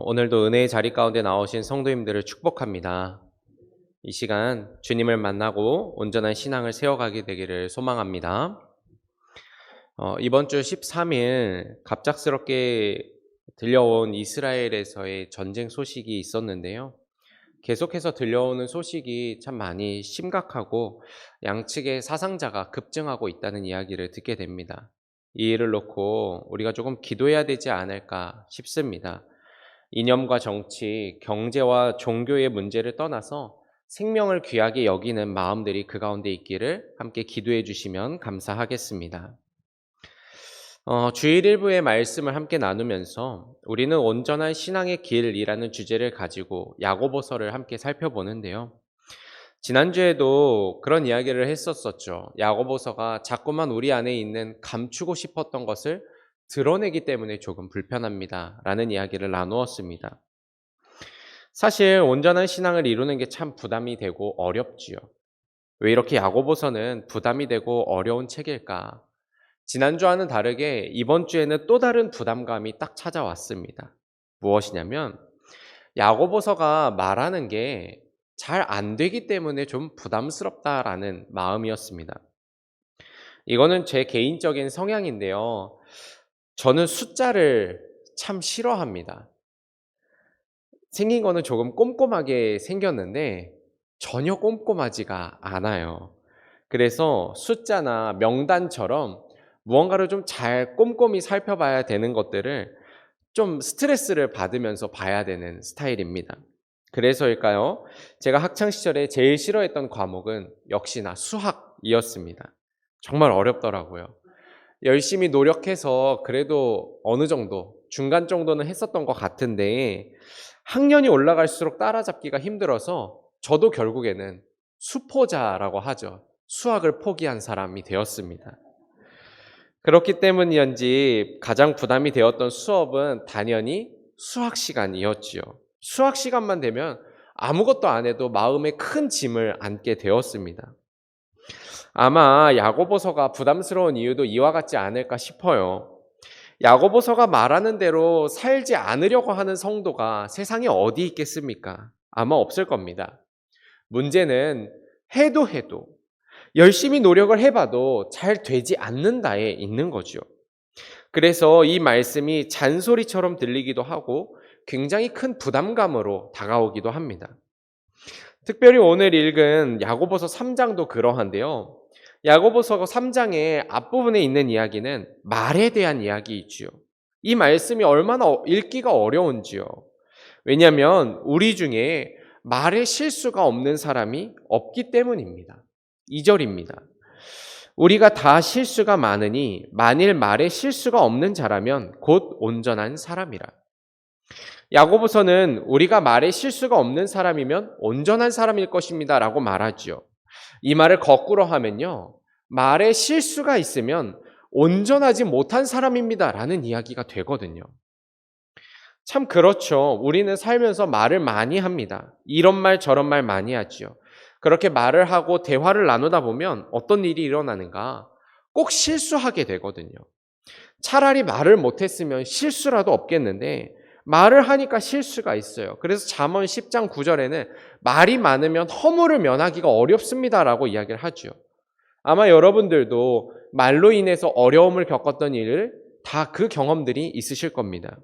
오늘도 은혜의 자리 가운데 나오신 성도님들을 축복합니다. 이 시간 주님을 만나고 온전한 신앙을 세워가게 되기를 소망합니다. 이번 주 13일 갑작스럽게 들려온 이스라엘에서의 전쟁 소식이 있었는데요. 계속해서 들려오는 소식이 참 많이 심각하고 양측의 사상자가 급증하고 있다는 이야기를 듣게 됩니다. 이 일을 놓고 우리가 조금 기도해야 되지 않을까 싶습니다. 이념과 정치, 경제와 종교의 문제를 떠나서 생명을 귀하게 여기는 마음들이 그 가운데 있기를 함께 기도해 주시면 감사하겠습니다. 주일 일부의 말씀을 함께 나누면서 우리는 온전한 신앙의 길이라는 주제를 가지고 야고보서를 함께 살펴보는데요. 지난주에도 그런 이야기를 했었었죠. 야고보서가 자꾸만 우리 안에 있는 감추고 싶었던 것을 드러내기 때문에 조금 불편합니다. 라는 이야기를 나누었습니다. 사실 온전한 신앙을 이루는 게 참 부담이 되고 어렵지요. 왜 이렇게 야고보서는 부담이 되고 어려운 책일까? 지난주와는 다르게 이번 주에는 또 다른 부담감이 딱 찾아왔습니다. 무엇이냐면 야고보서가 말하는 게 잘 안 되기 때문에 좀 부담스럽다라는 마음이었습니다. 이거는 제 개인적인 성향인데요. 저는 숫자를 참 싫어합니다. 생긴 거는 조금 꼼꼼하게 생겼는데 전혀 꼼꼼하지가 않아요. 그래서 숫자나 명단처럼 무언가를 좀 잘 꼼꼼히 살펴봐야 되는 것들을 좀 스트레스를 받으면서 봐야 되는 스타일입니다. 그래서일까요? 제가 학창시절에 제일 싫어했던 과목은 역시나 수학이었습니다. 정말 어렵더라고요. 열심히 노력해서 그래도 어느 정도, 중간 정도는 했었던 것 같은데 학년이 올라갈수록 따라잡기가 힘들어서 저도 결국에는 수포자라고 하죠. 수학을 포기한 사람이 되었습니다. 그렇기 때문인지 가장 부담이 되었던 수업은 당연히 수학 시간이었지요. 수학 시간만 되면 아무것도 안 해도 마음에 큰 짐을 안게 되었습니다. 아마 야고보서가 부담스러운 이유도 이와 같지 않을까 싶어요. 야고보서가 말하는 대로 살지 않으려고 하는 성도가 세상에 어디 있겠습니까? 아마 없을 겁니다. 문제는 해도 열심히 노력을 해봐도 잘 되지 않는다에 있는 거죠. 그래서 이 말씀이 잔소리처럼 들리기도 하고 굉장히 큰 부담감으로 다가오기도 합니다. 특별히 오늘 읽은 야고보서 3장도 그러한데요. 야고보서 3장의 앞부분에 있는 이야기는 말에 대한 이야기이지요. 이 말씀이 얼마나 읽기가 어려운지요. 왜냐하면 우리 중에 말에 실수가 없는 사람이 없기 때문입니다. 2절입니다. 우리가 다 실수가 많으니 만일 말에 실수가 없는 자라면 곧 온전한 사람이라. 야고보서는 우리가 말에 실수가 없는 사람이면 온전한 사람일 것입니다 라고 말하죠. 이 말을 거꾸로 하면요, 말에 실수가 있으면 온전하지 못한 사람입니다 라는 이야기가 되거든요. 참 그렇죠. 우리는 살면서 말을 많이 합니다. 이런 말 저런 말 많이 하지요. 그렇게 말을 하고 대화를 나누다 보면 어떤 일이 일어나는가? 꼭 실수하게 되거든요. 차라리 말을 못했으면 실수라도 없겠는데 말을 하니까 실수가 있어요. 그래서 잠언 10장 9절에는 말이 많으면 허물을 면하기가 어렵습니다라고 이야기를 하죠. 아마 여러분들도 말로 인해서 어려움을 겪었던 일을 다 그 경험들이 있으실 겁니다.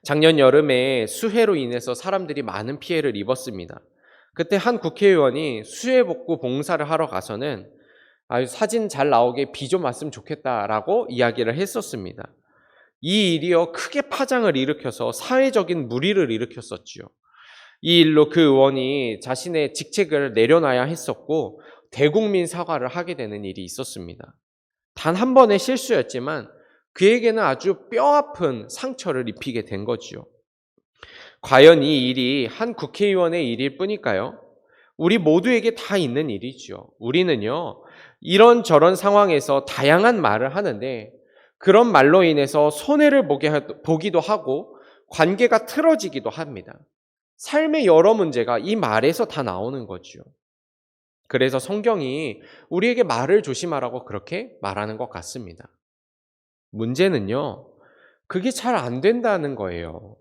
작년 여름에 수해로 인해서 사람들이 많은 피해를 입었습니다. 그때 한 국회의원이 수해복구 봉사를 하러 가서는 아유, 사진 잘 나오게 비 좀 왔으면 좋겠다라고 이야기를 했었습니다. 이 일이요, 크게 파장을 일으켜서 사회적인 물의를 일으켰었지요. 이 일로 그 의원이 자신의 직책을 내려놔야 했었고 대국민 사과를 하게 되는 일이 있었습니다. 단 한 번의 실수였지만 그에게는 아주 뼈아픈 상처를 입히게 된 거지요. 과연 이 일이 한 국회의원의 일일 뿐일까요? 우리 모두에게 다 있는 일이죠. 우리는요, 이런저런 상황에서 다양한 말을 하는데 그런 말로 인해서 손해를 보기도 하고 관계가 틀어지기도 합니다. 삶의 여러 문제가 이 말에서 다 나오는 거죠. 그래서 성경이 우리에게 말을 조심하라고 그렇게 말하는 것 같습니다. 문제는요, 그게 잘 안 된다는 거예요.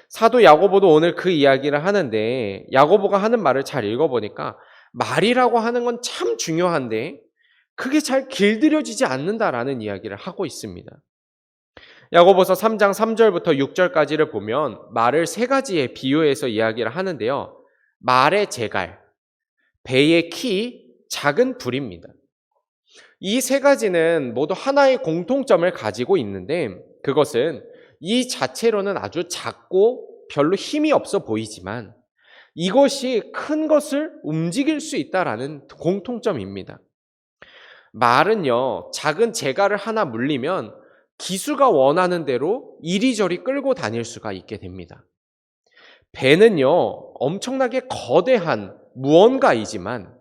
사도 야고보도 오늘 그 이야기를 하는데 야고보가 하는 말을 잘 읽어보니까 말이라고 하는 건 참 중요한데 그게 잘 길들여지지 않는다라는 이야기를 하고 있습니다. 야고보서 3장 3절부터 6절까지를 보면 말을 세 가지에 비유해서 이야기를 하는데요. 말의 재갈, 배의 키, 작은 불입니다. 이 세 가지는 모두 하나의 공통점을 가지고 있는데 그것은 이 자체로는 아주 작고 별로 힘이 없어 보이지만 이것이 큰 것을 움직일 수 있다라는 공통점입니다. 말은요, 작은 재갈을 하나 물리면 기수가 원하는 대로 이리저리 끌고 다닐 수가 있게 됩니다. 배는요, 엄청나게 거대한 무언가이지만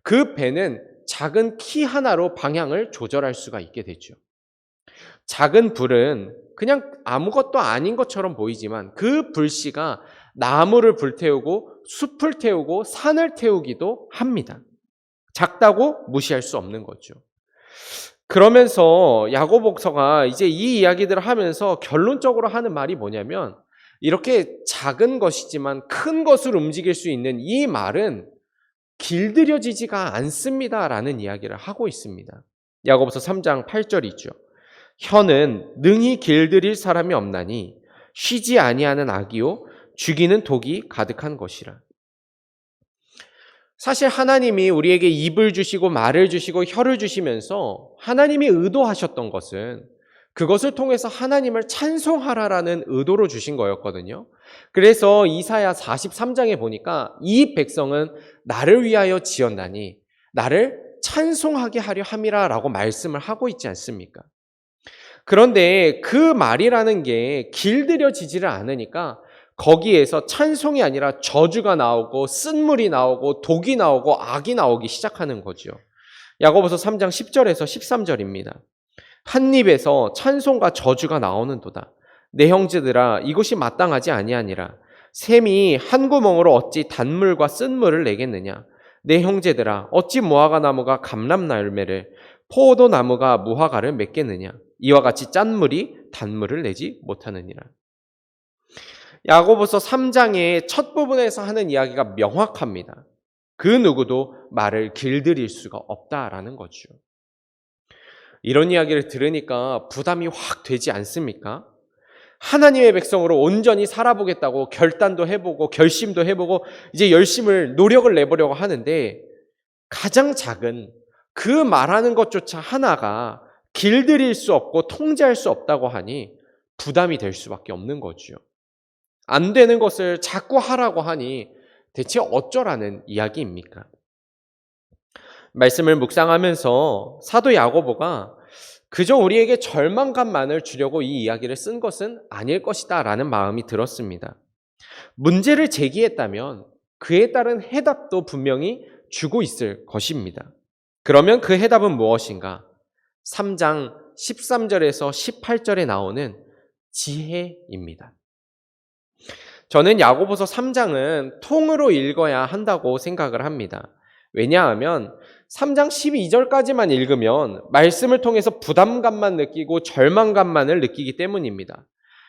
그 배는 작은 키 하나로 방향을 조절할 수가 있게 되죠. 작은 불은 그냥 아무것도 아닌 것처럼 보이지만 그 불씨가 나무를 불태우고 숲을 태우고 산을 태우기도 합니다. 작다고 무시할 수 없는 거죠. 그러면서 야고보서가 이제 이 이야기들을 하면서 결론적으로 하는 말이 뭐냐면 이렇게 작은 것이지만 큰 것을 움직일 수 있는 이 말은 길들여지지가 않습니다라는 이야기를 하고 있습니다. 야고보서 3장 8절이죠. 혀는 능히 길들일 사람이 없나니 쉬지 아니하는 악이요 죽이는 독이 가득한 것이라. 사실 하나님이 우리에게 입을 주시고 말을 주시고 혀를 주시면서 하나님이 의도하셨던 것은 그것을 통해서 하나님을 찬송하라라는 의도로 주신 거였거든요. 그래서 이사야 43장에 보니까 이 백성은 나를 위하여 지었나니 나를 찬송하게 하려 함이라라고 말씀을 하고 있지 않습니까? 그런데 그 말이라는 게 길들여지지를 않으니까 거기에서 찬송이 아니라 저주가 나오고 쓴물이 나오고 독이 나오고 악이 나오기 시작하는 거죠. 야고보서 3장 10절에서 13절입니다. 한 입에서 찬송과 저주가 나오는도다. 내 형제들아 이것이 마땅하지 아니하니라. 샘이 한 구멍으로 어찌 단물과 쓴물을 내겠느냐. 내 형제들아 어찌 무화과 나무가 감람 열매를 포도 나무가 무화과를 맺겠느냐. 이와 같이 짠 물이 단물을 내지 못하느니라. 야고보서 3장의 첫 부분에서 하는 이야기가 명확합니다. 그 누구도 말을 길들일 수가 없다라는 거죠. 이런 이야기를 들으니까 부담이 확 되지 않습니까? 하나님의 백성으로 온전히 살아보겠다고 결단도 해보고 결심도 해보고 이제 열심을 노력을 내보려고 하는데 가장 작은 그 말하는 것조차 하나가 길들일 수 없고 통제할 수 없다고 하니 부담이 될 수밖에 없는 거죠. 안 되는 것을 자꾸 하라고 하니 대체 어쩌라는 이야기입니까? 말씀을 묵상하면서 사도 야고보가 그저 우리에게 절망감만을 주려고 이 이야기를 쓴 것은 아닐 것이다 라는 마음이 들었습니다. 문제를 제기했다면 그에 따른 해답도 분명히 주고 있을 것입니다. 그러면 그 해답은 무엇인가? 3장 13절에서 18절에 나오는 지혜입니다. 저는 야고보서 3장은 통으로 읽어야 한다고 생각을 합니다. 왜냐하면 3장 12절까지만 읽으면 말씀을 통해서 부담감만 느끼고 절망감만을 느끼기 때문입니다.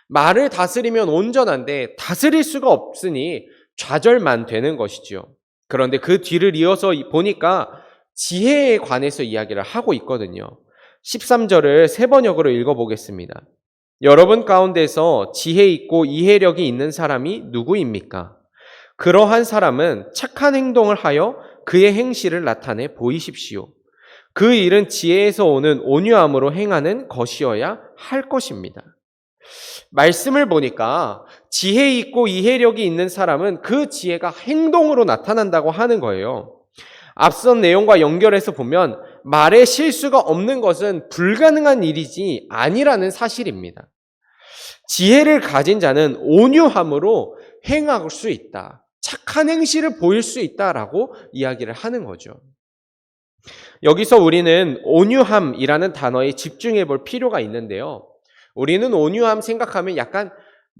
말을 다스리면 온전한데 다스릴 수가 없으니 좌절만 되는 것이죠. 그런데 그 뒤를 이어서 보니까 지혜에 관해서 이야기를 하고 있거든요. 13절을 세 번역으로 읽어보겠습니다. 여러분 가운데서 지혜 있고 이해력이 있는 사람이 누구입니까? 그러한 사람은 착한 행동을 하여 그의 행실을 나타내 보이십시오. 그 일은 지혜에서 오는 온유함으로 행하는 것이어야 할 것입니다. 말씀을 보니까 지혜 있고 이해력이 있는 사람은 그 지혜가 행동으로 나타난다고 하는 거예요. 앞선 내용과 연결해서 보면 말에 실수가 없는 것은 불가능한 일이지 아니라는 사실입니다. 지혜를 가진 자는 온유함으로 행할 수 있다. 착한 행실을 보일 수 있다라고 이야기를 하는 거죠. 여기서 우리는 온유함이라는 단어에 집중해 볼 필요가 있는데요. 우리는 온유함 생각하면 약간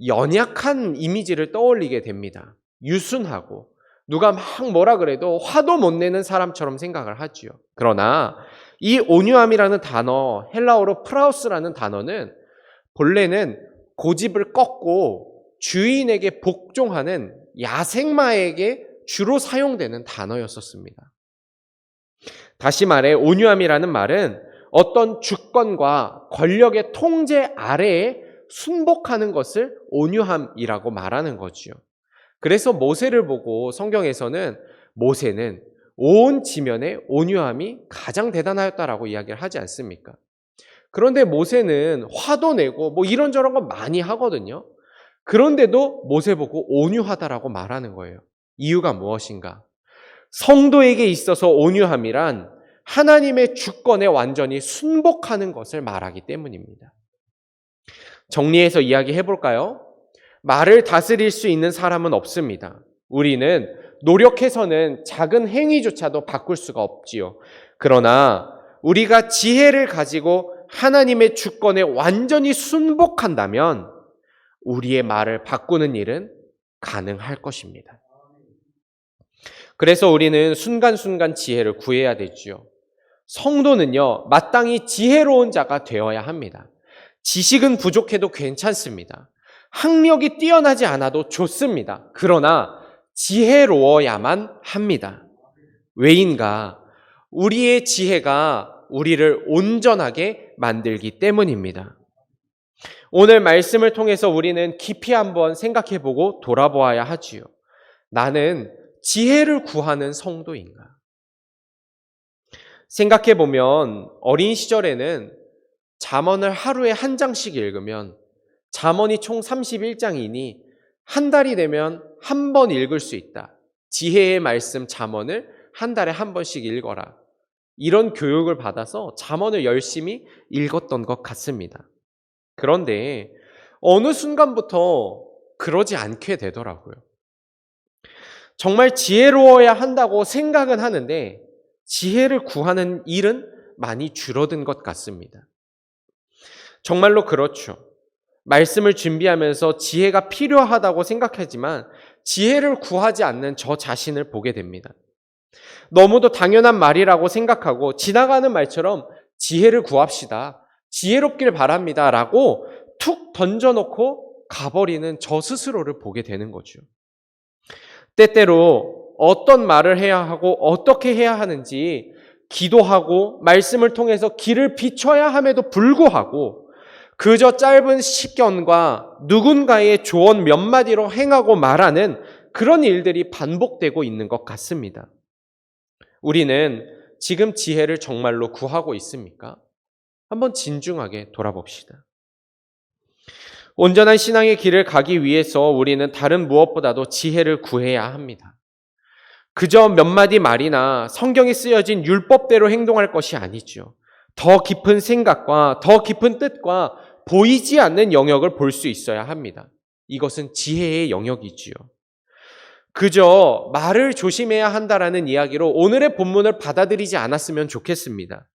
연약한 이미지를 떠올리게 됩니다. 유순하고 누가 막 뭐라 그래도 화도 못 내는 사람처럼 생각을 하지요. 그러나 이 온유함이라는 단어, 헬라어로 프라우스라는 단어는 본래는 고집을 꺾고 주인에게 복종하는 야생마에게 주로 사용되는 단어였었습니다. 다시 말해 온유함이라는 말은 어떤 주권과 권력의 통제 아래에 순복하는 것을 온유함이라고 말하는 거지요. 그래서 모세를 보고 성경에서는 모세는 온 지면에 온유함이 가장 대단하였다라고 이야기를 하지 않습니까? 그런데 모세는 화도 내고 뭐 이런저런 거 많이 하거든요. 그런데도 모세 보고 온유하다라고 말하는 거예요. 이유가 무엇인가? 성도에게 있어서 온유함이란 하나님의 주권에 완전히 순복하는 것을 말하기 때문입니다. 정리해서 이야기해 볼까요? 말을 다스릴 수 있는 사람은 없습니다. 우리는 노력해서는 작은 행위조차도 바꿀 수가 없지요. 그러나 우리가 지혜를 가지고 하나님의 주권에 완전히 순복한다면 우리의 말을 바꾸는 일은 가능할 것입니다. 그래서 우리는 순간순간 지혜를 구해야 되지요. 성도는요, 마땅히 지혜로운 자가 되어야 합니다. 지식은 부족해도 괜찮습니다. 학력이 뛰어나지 않아도 좋습니다. 그러나 지혜로워야만 합니다. 왜인가? 우리의 지혜가 우리를 온전하게 만들기 때문입니다. 오늘 말씀을 통해서 우리는 깊이 한번 생각해보고 돌아보아야 하지요. 나는 지혜를 구하는 성도인가? 생각해보면 어린 시절에는 잠언을 하루에 한 장씩 읽으면 잠언이 총 31장이니 한 달이 되면 한 번 읽을 수 있다. 지혜의 말씀 잠언을 한 달에 한 번씩 읽어라. 이런 교육을 받아서 잠언을 열심히 읽었던 것 같습니다. 그런데 어느 순간부터 그러지 않게 되더라고요. 정말 지혜로워야 한다고 생각은 하는데 지혜를 구하는 일은 많이 줄어든 것 같습니다. 정말로 그렇죠. 말씀을 준비하면서 지혜가 필요하다고 생각하지만 지혜를 구하지 않는 저 자신을 보게 됩니다. 너무도 당연한 말이라고 생각하고 지나가는 말처럼 지혜를 구합시다. 지혜롭길 바랍니다. 라고 툭 던져놓고 가버리는 저 스스로를 보게 되는 거죠. 때때로 어떤 말을 해야 하고 어떻게 해야 하는지 기도하고 말씀을 통해서 길을 비춰야 함에도 불구하고 그저 짧은 식견과 누군가의 조언 몇 마디로 행하고 말하는 그런 일들이 반복되고 있는 것 같습니다. 우리는 지금 지혜를 정말로 구하고 있습니까? 한번 진중하게 돌아봅시다. 온전한 신앙의 길을 가기 위해서 우리는 다른 무엇보다도 지혜를 구해야 합니다. 그저 몇 마디 말이나 성경에 쓰여진 율법대로 행동할 것이 아니죠. 더 깊은 생각과 더 깊은 뜻과 보이지 않는 영역을 볼 수 있어야 합니다. 이것은 지혜의 영역이지요. 그저 말을 조심해야 한다라는 이야기로 오늘의 본문을 받아들이지 않았으면 좋겠습니다.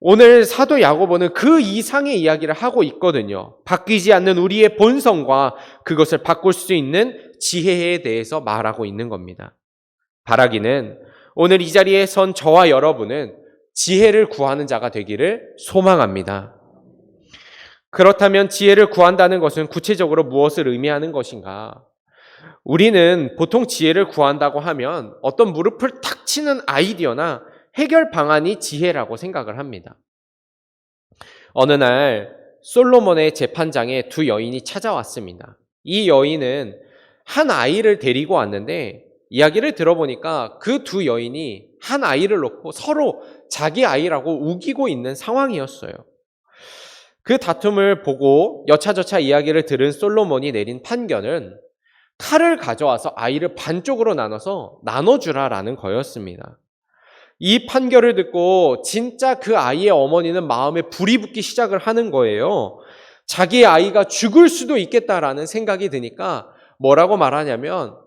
오늘 사도 야고보는 그 이상의 이야기를 하고 있거든요. 바뀌지 않는 우리의 본성과 그것을 바꿀 수 있는 지혜에 대해서 말하고 있는 겁니다. 바라기는 오늘 이 자리에 선 저와 여러분은 지혜를 구하는 자가 되기를 소망합니다. 그렇다면 지혜를 구한다는 것은 구체적으로 무엇을 의미하는 것인가? 우리는 보통 지혜를 구한다고 하면 어떤 무릎을 탁 치는 아이디어나 해결 방안이 지혜라고 생각을 합니다. 어느 날 솔로몬의 재판장에 두 여인이 찾아왔습니다. 이 여인은 한 아이를 데리고 왔는데 이야기를 들어보니까 그 두 여인이 한 아이를 놓고 서로 자기 아이라고 우기고 있는 상황이었어요. 그 다툼을 보고 여차저차 이야기를 들은 솔로몬이 내린 판결은 칼을 가져와서 아이를 반쪽으로 나눠주라라는 거였습니다. 이 판결을 듣고 진짜 그 아이의 어머니는 마음에 불이 붙기 시작을 하는 거예요. 자기의 아이가 죽을 수도 있겠다라는 생각이 드니까 뭐라고 말하냐면,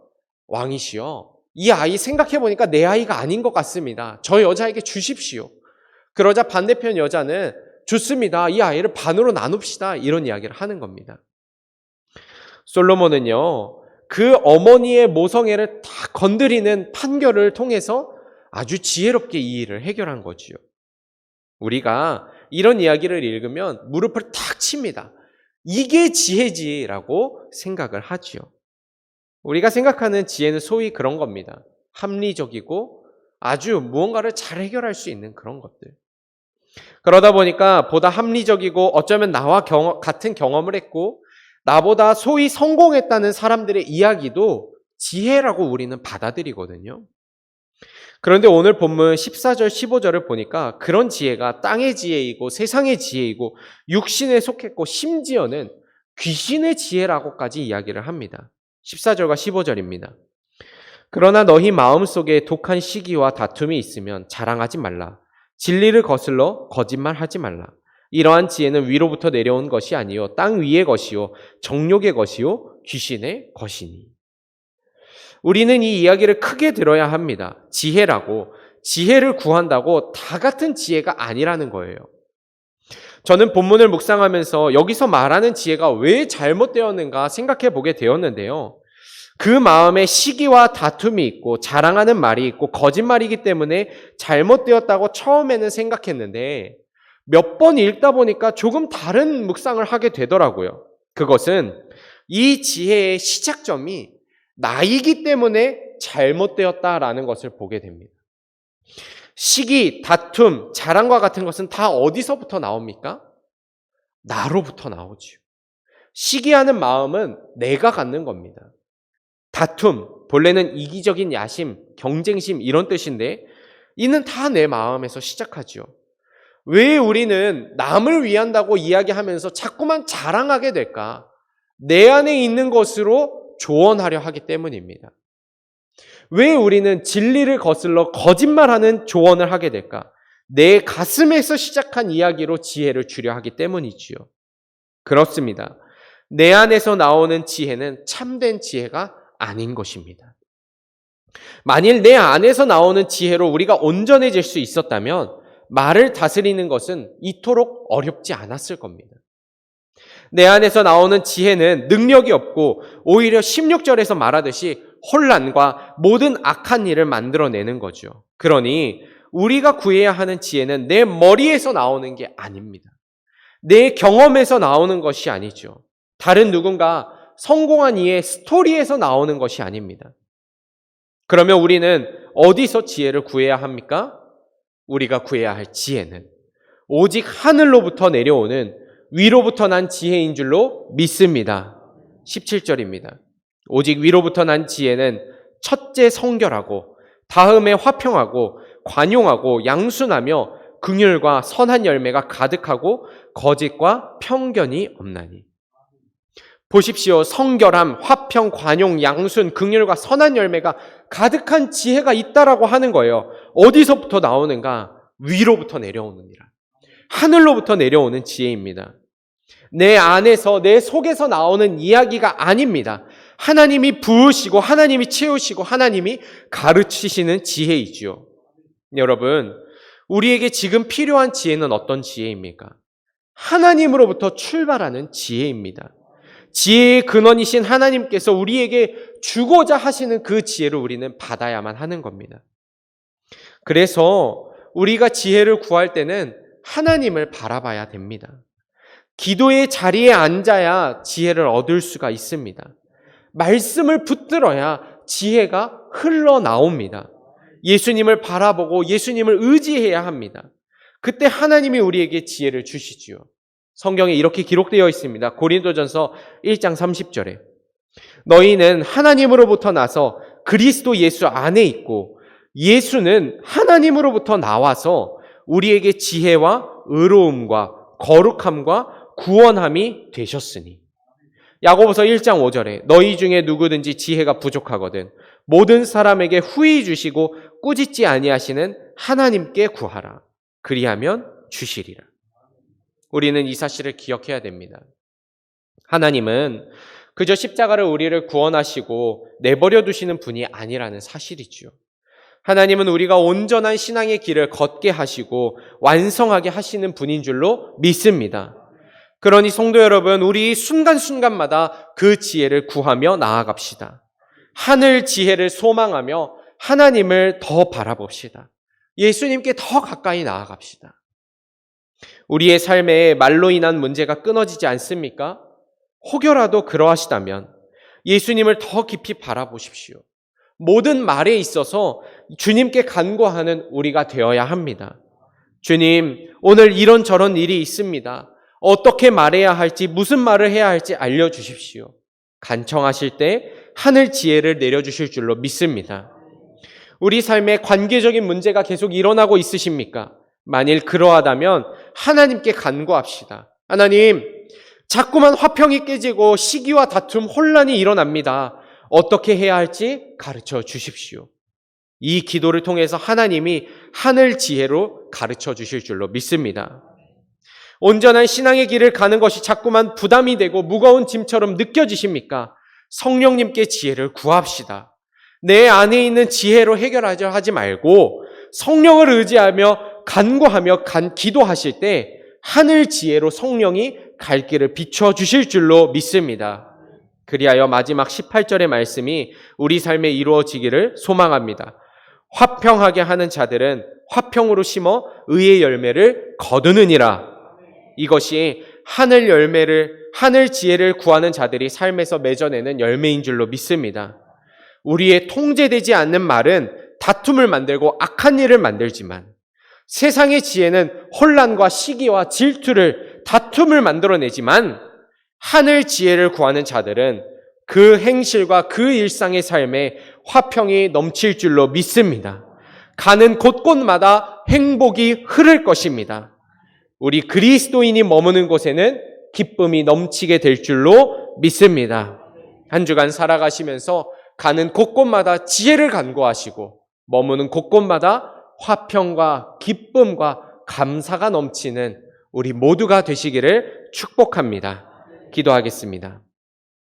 왕이시여, 이 아이 생각해보니까 내 아이가 아닌 것 같습니다. 저 여자에게 주십시오. 그러자 반대편 여자는 좋습니다. 이 아이를 반으로 나눕시다. 이런 이야기를 하는 겁니다. 솔로몬은요, 그 어머니의 모성애를 다 건드리는 판결을 통해서 아주 지혜롭게 이 일을 해결한 거지요. 우리가 이런 이야기를 읽으면 무릎을 탁 칩니다. 이게 지혜지라고 생각을 하지요. 우리가 생각하는 지혜는 소위 그런 겁니다. 합리적이고 아주 무언가를 잘 해결할 수 있는 그런 것들. 그러다 보니까 보다 합리적이고 어쩌면 나와 같은 경험을 했고 나보다 소위 성공했다는 사람들의 이야기도 지혜라고 우리는 받아들이거든요. 그런데 오늘 본문 14절, 15절을 보니까 그런 지혜가 땅의 지혜이고 세상의 지혜이고 육신에 속했고 심지어는 귀신의 지혜라고까지 이야기를 합니다. 14절과 15절입니다. 그러나 너희 마음속에 독한 시기와 다툼이 있으면 자랑하지 말라. 진리를 거슬러 거짓말하지 말라. 이러한 지혜는 위로부터 내려온 것이 아니요 땅 위의 것이요 정욕의 것이요 귀신의 것이니. 우리는 이 이야기를 크게 들어야 합니다. 지혜를 구한다고 다 같은 지혜가 아니라는 거예요. 저는 본문을 묵상하면서 여기서 말하는 지혜가 왜 잘못되었는가 생각해 보게 되었는데요. 그 마음에 시기와 다툼이 있고 자랑하는 말이 있고 거짓말이기 때문에 잘못되었다고 처음에는 생각했는데 몇 번 읽다 보니까 조금 다른 묵상을 하게 되더라고요. 그것은 이 지혜의 시작점이 나이기 때문에 잘못되었다라는 것을 보게 됩니다. 시기, 다툼, 자랑과 같은 것은 다 어디서부터 나옵니까? 나로부터 나오지요. 시기하는 마음은 내가 갖는 겁니다. 다툼, 본래는 이기적인 야심, 경쟁심 이런 뜻인데 이는 다 내 마음에서 시작하죠. 왜 우리는 남을 위한다고 이야기하면서 자꾸만 자랑하게 될까? 내 안에 있는 것으로 조언하려 하기 때문입니다. 왜 우리는 진리를 거슬러 거짓말하는 조언을 하게 될까? 내 가슴에서 시작한 이야기로 지혜를 주려 하기 때문이지요. 그렇습니다. 내 안에서 나오는 지혜는 참된 지혜가 아닌 것입니다. 만일 내 안에서 나오는 지혜로 우리가 온전해질 수 있었다면 말을 다스리는 것은 이토록 어렵지 않았을 겁니다. 내 안에서 나오는 지혜는 능력이 없고 오히려 16절에서 말하듯이 혼란과 모든 악한 일을 만들어내는 거죠. 그러니 우리가 구해야 하는 지혜는 내 머리에서 나오는 게 아닙니다. 내 경험에서 나오는 것이 아니죠. 다른 누군가 성공한 이의 스토리에서 나오는 것이 아닙니다. 그러면 우리는 어디서 지혜를 구해야 합니까? 우리가 구해야 할 지혜는 오직 하늘로부터 내려오는 위로부터 난 지혜인 줄로 믿습니다. 17절입니다. 오직 위로부터 난 지혜는 첫째 성결하고 다음에 화평하고 관용하고 양순하며 긍휼과 선한 열매가 가득하고 거짓과 편견이 없나니. 보십시오. 성결함, 화평, 관용, 양순, 긍휼과 선한 열매가 가득한 지혜가 있다라고 하는 거예요. 어디서부터 나오는가? 위로부터 내려오느니라. 하늘로부터 내려오는 지혜입니다. 내 안에서, 내 속에서 나오는 이야기가 아닙니다. 하나님이 부으시고 하나님이 채우시고 하나님이 가르치시는 지혜이지요. 여러분, 우리에게 지금 필요한 지혜는 어떤 지혜입니까? 하나님으로부터 출발하는 지혜입니다. 지혜의 근원이신 하나님께서 우리에게 주고자 하시는 그 지혜를 우리는 받아야만 하는 겁니다. 그래서 우리가 지혜를 구할 때는 하나님을 바라봐야 됩니다. 기도의 자리에 앉아야 지혜를 얻을 수가 있습니다. 말씀을 붙들어야 지혜가 흘러나옵니다. 예수님을 바라보고 예수님을 의지해야 합니다. 그때 하나님이 우리에게 지혜를 주시지요. 성경에 이렇게 기록되어 있습니다. 고린도전서 1장 30절에 너희는 하나님으로부터 나서 그리스도 예수 안에 있고 예수는 하나님으로부터 나와서 우리에게 지혜와 의로움과 거룩함과 구원함이 되셨으니. 야고보서 1장 5절에 너희 중에 누구든지 지혜가 부족하거든 모든 사람에게 후히 주시고 꾸짖지 아니하시는 하나님께 구하라. 그리하면 주시리라. 우리는 이 사실을 기억해야 됩니다. 하나님은 그저 십자가를 우리를 구원하시고 내버려 두시는 분이 아니라는 사실이죠. 하나님은 우리가 온전한 신앙의 길을 걷게 하시고 완성하게 하시는 분인 줄로 믿습니다. 그러니 성도 여러분, 우리 순간순간마다 그 지혜를 구하며 나아갑시다. 하늘 지혜를 소망하며 하나님을 더 바라봅시다. 예수님께 더 가까이 나아갑시다. 우리의 삶에 말로 인한 문제가 끊어지지 않습니까? 혹여라도 그러하시다면 예수님을 더 깊이 바라보십시오. 모든 말에 있어서 주님께 간구하는 우리가 되어야 합니다. 주님, 오늘 이런저런 일이 있습니다. 어떻게 말해야 할지, 무슨 말을 해야 할지 알려주십시오. 간청하실 때 하늘 지혜를 내려주실 줄로 믿습니다. 우리 삶에 관계적인 문제가 계속 일어나고 있으십니까? 만일 그러하다면 하나님께 간구합시다. 하나님, 자꾸만 화평이 깨지고 시기와 다툼, 혼란이 일어납니다. 어떻게 해야 할지 가르쳐 주십시오. 이 기도를 통해서 하나님이 하늘 지혜로 가르쳐 주실 줄로 믿습니다. 온전한 신앙의 길을 가는 것이 자꾸만 부담이 되고 무거운 짐처럼 느껴지십니까? 성령님께 지혜를 구합시다. 내 안에 있는 지혜로 해결하려 하지 말고 성령을 의지하며 간구하며 기도하실 때 하늘 지혜로 성령이 갈 길을 비춰주실 줄로 믿습니다. 그리하여 마지막 18절의 말씀이 우리 삶에 이루어지기를 소망합니다. 화평하게 하는 자들은 화평으로 심어 의의 열매를 거두느니라. 이것이 하늘 지혜를 구하는 자들이 삶에서 맺어내는 열매인 줄로 믿습니다. 우리의 통제되지 않는 말은 다툼을 만들고 악한 일을 만들지만 세상의 지혜는 혼란과 시기와 질투를, 다툼을 만들어내지만 하늘 지혜를 구하는 자들은 그 행실과 그 일상의 삶에 화평이 넘칠 줄로 믿습니다. 가는 곳곳마다 행복이 흐를 것입니다. 우리 그리스도인이 머무는 곳에는 기쁨이 넘치게 될 줄로 믿습니다. 한 주간 살아가시면서 가는 곳곳마다 지혜를 간구하시고 머무는 곳곳마다 화평과 기쁨과 감사가 넘치는 우리 모두가 되시기를 축복합니다. 기도하겠습니다.